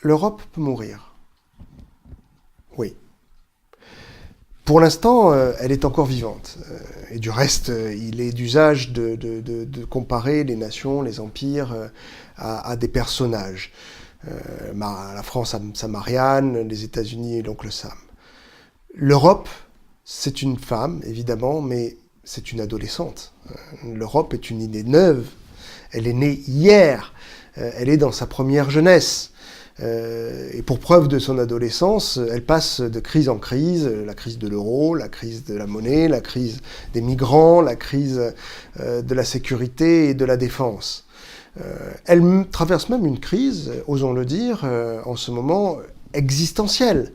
l'Europe peut mourir. Oui. Pour l'instant, elle est encore vivante. Et du reste, il est d'usage de comparer les nations, les empires, à des personnages. La France a sa Marianne, les États-Unis l'oncle Sam. L'Europe, c'est une femme, évidemment, mais c'est une adolescente. L'Europe est une idée neuve. Elle est née hier. Elle est dans sa première jeunesse. Et pour preuve de son adolescence, elle passe de crise en crise, la crise de l'euro, la crise de la monnaie, la crise des migrants, la crise de la sécurité et de la défense. Elle traverse même une crise, osons le dire, en ce moment existentielle.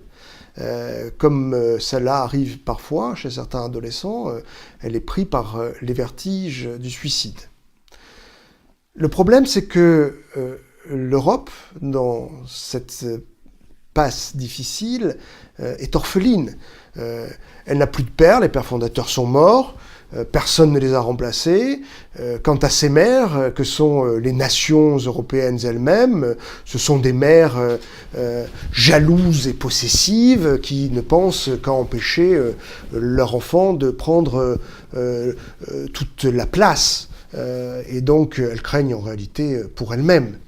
Comme cela arrive parfois chez certains adolescents, elle est prise par les vertiges du suicide. Le problème, c'est que l'Europe, dans cette passe difficile, est orpheline. Elle n'a plus de pères, les pères fondateurs sont morts, personne ne les a remplacés. Quant à ces mères, que sont les nations européennes elles-mêmes, ce sont des mères jalouses et possessives qui ne pensent qu'à empêcher leur enfant de prendre toute la place. Et donc, elles craignent en réalité pour elles-mêmes.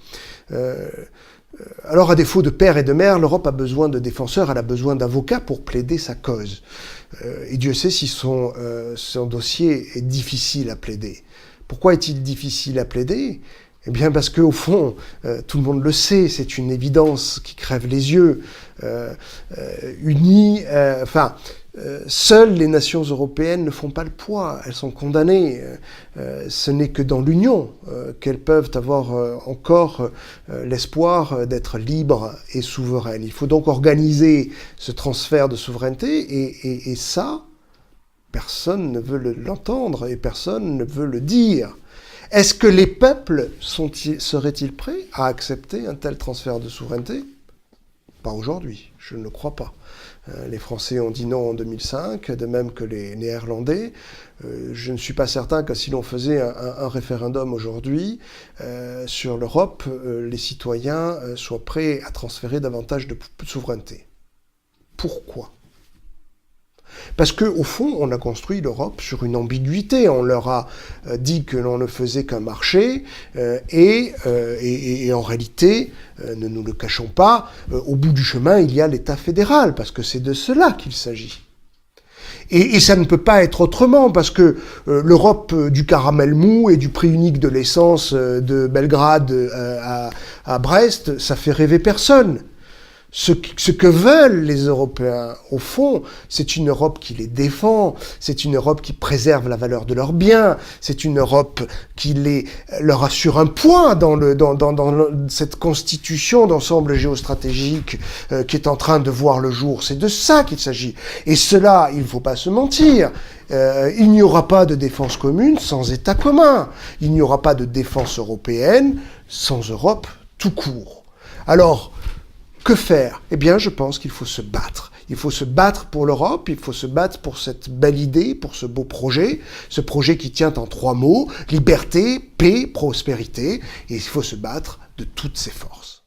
Alors, à défaut de père et de mère, l'Europe a besoin de défenseurs, elle a besoin d'avocats pour plaider sa cause. Et Dieu sait si son dossier est difficile à plaider. Pourquoi est-il difficile à plaider ? Eh bien parce qu'au fond, tout le monde le sait, c'est une évidence qui crève les yeux. Seules les nations européennes ne font pas le poids, elles sont condamnées. Ce n'est que dans l'Union qu'elles peuvent avoir encore l'espoir d'être libres et souveraines. Il faut donc organiser ce transfert de souveraineté et ça, personne ne veut l'entendre et personne ne veut le dire. Est-ce que les peuples seraient-ils prêts à accepter un tel transfert de souveraineté ? Pas aujourd'hui, je ne le crois pas. Les Français ont dit non en 2005, de même que les Néerlandais. Je ne suis pas certain que si l'on faisait un référendum aujourd'hui sur l'Europe, les citoyens soient prêts à transférer davantage de souveraineté. Pourquoi ? Parce qu'au fond, on a construit l'Europe sur une ambiguïté. On leur a dit que l'on ne faisait qu'un marché et en réalité, ne nous le cachons pas, au bout du chemin, il y a l'État fédéral, parce que c'est de cela qu'il s'agit. Et ça ne peut pas être autrement, parce que l'Europe du caramel mou et du prix unique de l'essence de Belgrade à Brest, ça fait rêver personne. Ce que veulent les Européens, au fond, c'est une Europe qui les défend, c'est une Europe qui préserve la valeur de leurs biens, c'est une Europe qui leur assure un poids dans cette constitution d'ensemble géostratégique qui est en train de voir le jour. C'est de ça qu'il s'agit. Et cela, il ne faut pas se mentir, il n'y aura pas de défense commune sans État commun. Il n'y aura pas de défense européenne sans Europe tout court. Alors, que faire ? Eh bien, je pense qu'il faut se battre. Il faut se battre pour l'Europe, il faut se battre pour cette belle idée, pour ce beau projet, ce projet qui tient en 3 mots, liberté, paix, prospérité, et il faut se battre de toutes ses forces.